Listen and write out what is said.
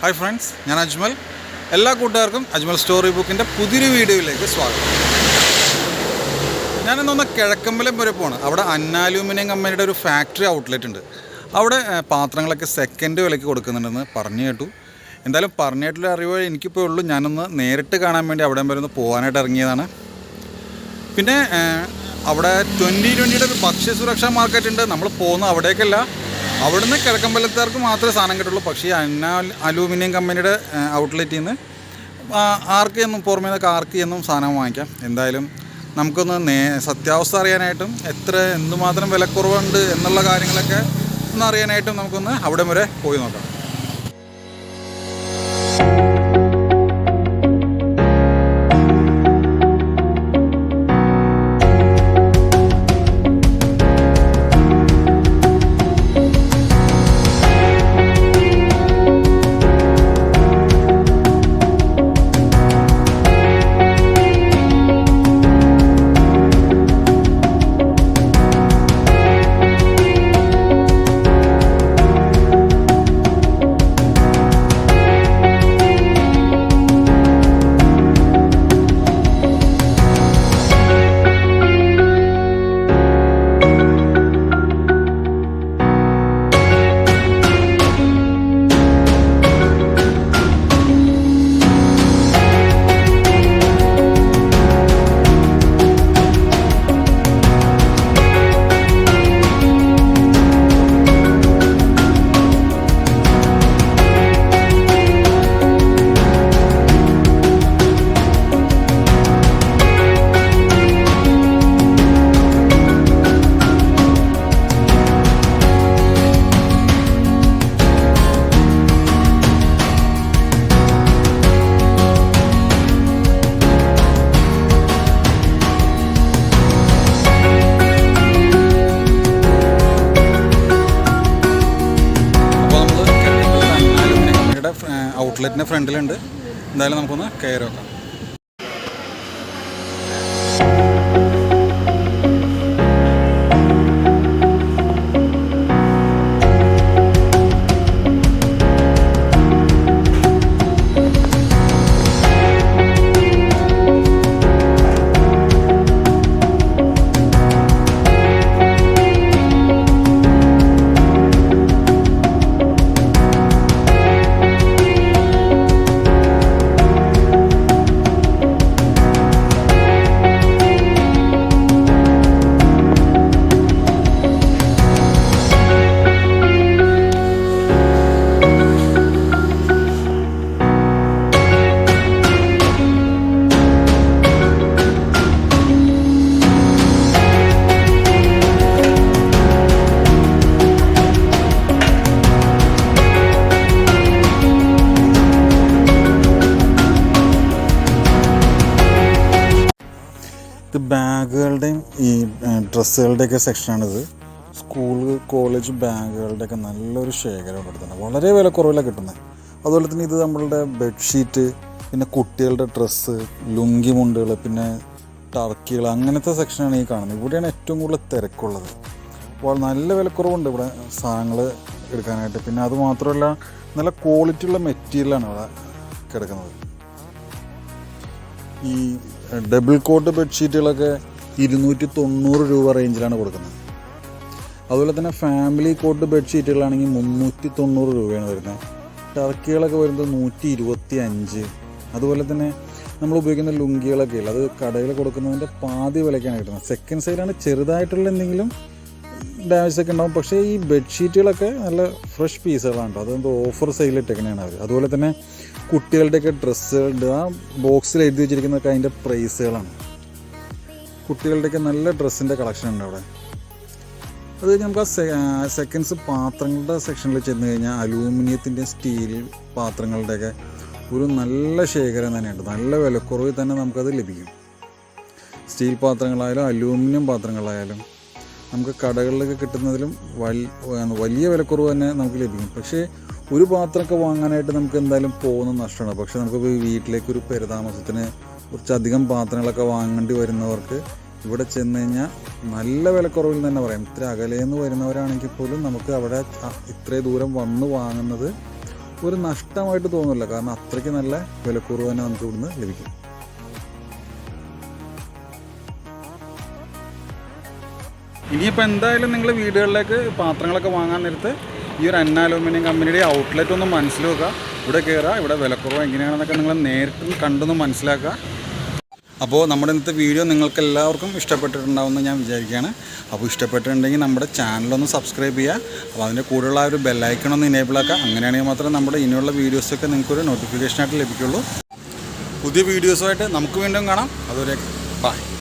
Hi friends, ഞാൻ അജ്മൽ. എല്ലാ കൂട്ടുകാർക്കും അജ്മൽ സ്റ്റോറി ബുക്കിൻ്റെ പുതിയൊരു വീഡിയോയിലേക്ക് സ്വാഗതം. ഞാനിന്നൊന്ന് കിഴക്കമ്പലം വരെ പോവാണ്. അവിടെ അന്ന അലൂമിനിയം കമ്പനിയുടെ ഒരു ഫാക്ടറി ഔട്ട്ലെറ്റ് ഉണ്ട്. അവിടെ പാത്രങ്ങളൊക്കെ സെക്കൻഡ് വിലയ്ക്ക് കൊടുക്കുന്നുണ്ടെന്ന് പറഞ്ഞു കേട്ടു. എന്തായാലും പറഞ്ഞു കേട്ടുള്ള അറിവ് എനിക്കിപ്പോൾ ഉള്ളൂ. ഞാനൊന്ന് നേരിട്ട് കാണാൻ വേണ്ടി അവിടെ വരെ ഒന്ന് പോകാനായിട്ട് ഇറങ്ങിയതാണ്. പിന്നെ അവിടെ 2020 ഒരു ഭക്ഷ്യസുരക്ഷാ മാർക്കറ്റ് ഉണ്ട്. നമ്മൾ പോകുന്ന അവിടേക്കല്ല, അവിടുന്ന് കിഴക്കമ്പലത്തുകാർക്ക് മാത്രമേ സാധനം കിട്ടുള്ളൂ. പക്ഷേ അന്ന അലൂമിനിയം കമ്പനിയുടെ ഔട്ട്ലെറ്റിൽ നിന്ന് പുറമേ നിന്നൊക്കെ ആർക്കെന്നും സാധനം വാങ്ങിക്കാം. എന്തായാലും നമുക്കൊന്ന് സത്യാവസ്ഥ അറിയാനായിട്ടും എന്തുമാത്രം വിലക്കുറവുണ്ട് എന്നുള്ള കാര്യങ്ങളൊക്കെ ഒന്ന് അറിയാനായിട്ടും നമുക്കൊന്ന് അവിടെ വരെ പോയി നോക്കാം. ഔട്ട്ലെറ്റിൻ്റെ ഫ്രണ്ടിലുണ്ട്. എന്തായാലും നമുക്കൊന്ന് കയറി വെക്കാം. ഇത് ബാഗുകളുടെയും ഈ ഡ്രസ്സുകളുടെയൊക്കെ സെക്ഷനാണിത്. സ്കൂൾ കോളേജ് ബാഗുകളുടെയൊക്കെ നല്ലൊരു ശേഖരം എടുത്തുണ്ട്. വളരെ വിലക്കുറവിലാണ് കിട്ടുന്നത്. അതുപോലെ തന്നെ ഇത് നമ്മളുടെ ബെഡ്ഷീറ്റ്, പിന്നെ കുട്ടികളുടെ ഡ്രസ്സ്, ലുങ്കി മുണ്ടുകൾ, പിന്നെ ടർക്കികൾ, അങ്ങനത്തെ സെക്ഷനാണ് ഈ കാണുന്നത്. ഇവിടെയാണ് ഏറ്റവും കൂടുതൽ തിരക്കുള്ളത്. അപ്പോൾ നല്ല വിലക്കുറവുണ്ട് ഇവിടെ സാധനങ്ങൾ എടുക്കാനായിട്ട്. പിന്നെ അതുമാത്രമല്ല, നല്ല ക്വാളിറ്റിയുള്ള മെറ്റീരിയലാണ് ഇവിടെ കിടക്കുന്നത്. ഈ ഡബിൾ കോട്ട് ബെഡ്ഷീറ്റുകളൊക്കെ 290 രൂപ റേഞ്ചിലാണ് കൊടുക്കുന്നത്. അതുപോലെ തന്നെ ഫാമിലി കോട്ട് ബെഡ്ഷീറ്റുകളാണെങ്കിൽ 390 രൂപയാണ് വരുന്നത്. ടർക്കികളൊക്കെ വരുന്നത് 125. അതുപോലെ തന്നെ നമ്മൾ ഉപയോഗിക്കുന്ന ലുങ്കികളൊക്കെ ഇല്ല, അത് കടയിൽ കൊടുക്കുന്നതിൻ്റെ പാതി വിലയ്ക്കാണ് കിട്ടുന്നത്. സെക്കൻഡ് സൈഡാണ് ചെറുതായിട്ടുള്ള എന്തെങ്കിലും ഡാമേജ് ഒക്കെ ഉണ്ടാകും. പക്ഷേ ഈ ബെഡ്ഷീറ്റുകളൊക്കെ നല്ല ഫ്രഷ് പീസുകളാണ്. അതെന്തോ ഓഫർ സെയിലിട്ടൊക്കെയാണ് അവർ. അതുപോലെ തന്നെ കുട്ടികളുടെയൊക്കെ ഡ്രസ്സുകളുണ്ട്. ആ ബോക്സിൽ എഴുതി വെച്ചിരിക്കുന്നതൊക്കെ അതിൻ്റെ പ്രൈസുകളാണ്. കുട്ടികളുടെയൊക്കെ നല്ല ഡ്രസ്സിൻ്റെ കളക്ഷൻ ഉണ്ട് അവിടെ. അത് നമുക്ക് ആ സെക്കൻഡ്സ് പാത്രങ്ങളുടെ സെക്ഷനിൽ ചെന്ന് കഴിഞ്ഞാൽ അലൂമിനിയത്തിൻ്റെയും സ്റ്റീൽ പാത്രങ്ങളുടെയൊക്കെ ഒരു നല്ല ശേഖരം തന്നെയുണ്ട്. നല്ല വിലക്കുറവിൽ തന്നെ നമുക്കത് ലഭിക്കും. സ്റ്റീൽ പാത്രങ്ങളായാലും അലൂമിനിയം പാത്രങ്ങളായാലും നമുക്ക് കടകളിലൊക്കെ കിട്ടുന്നതിലും വലിയ വിലക്കുറവ് തന്നെ നമുക്ക് ലഭിക്കും. പക്ഷേ ഒരു പാത്രമൊക്കെ വാങ്ങാനായിട്ട് നമുക്ക് എന്തായാലും പോകുന്ന നഷ്ടമാണ്. പക്ഷേ നമുക്ക് വീട്ടിലേക്ക് ഒരു പെരുതാമസത്തിന് കുറച്ചധികം പാത്രങ്ങളൊക്കെ വാങ്ങേണ്ടി വരുന്നവർക്ക് ഇവിടെ ചെന്ന് കഴിഞ്ഞാൽ നല്ല വിലക്കുറവിൽ തന്നെ പറയാം. ഇത്ര അകലേന്ന് വരുന്നവരാണെങ്കിൽ പോലും നമുക്ക് അവിടെ ഇത്രയും ദൂരം വന്ന് വാങ്ങുന്നത് ഒരു നഷ്ടമായിട്ട് തോന്നില്ല, കാരണം അത്രയ്ക്ക് നല്ല വിലക്കുറവ് തന്നെ നമുക്ക് ഇവിടുന്ന് ലഭിക്കും. ഇനിയിപ്പോൾ എന്തായാലും നിങ്ങൾ വീടുകളിലേക്ക് പാത്രങ്ങളൊക്കെ വാങ്ങാൻ നേരത്ത് ഈ ഒരു അന്ന അലൂമിനിയം കമ്പനിയുടെ ഔട്ട്ലെറ്റ് ഒന്ന് മനസ്സിലാക്കുക. ഇവിടെ കയറുക, ഇവിടെ വിലക്കുറവ് എങ്ങനെയാണെന്നൊക്കെ നിങ്ങൾ നേരിട്ടും കണ്ടൊന്ന് മനസ്സിലാക്കുക. അപ്പോൾ നമ്മുടെ ഇന്നത്തെ വീഡിയോ നിങ്ങൾക്ക് എല്ലാവർക്കും ഇഷ്ടപ്പെട്ടിട്ടുണ്ടാവുമെന്ന് ഞാൻ വിചാരിക്കുകയാണ്. അപ്പോൾ ഇഷ്ടപ്പെട്ടിട്ടുണ്ടെങ്കിൽ നമ്മുടെ ചാനലൊന്ന് സബ്സ്ക്രൈബ് ചെയ്യുക. അപ്പോൾ അതിൻ്റെ കൂടെയുള്ള ആ ഒരു ബെല്ലൈക്കണൊന്ന് ഇനേബിൾ ആക്കുക. അങ്ങനെയാണെങ്കിൽ മാത്രമേ നമ്മുടെ ഇനിയുള്ള വീഡിയോസൊക്കെ നിങ്ങൾക്കൊരു നോട്ടിഫിക്കേഷനായിട്ട് ലഭിക്കുള്ളൂ. പുതിയ വീഡിയോസുമായിട്ട് നമുക്ക് വീണ്ടും കാണാം. അതുവരെ ബൈ.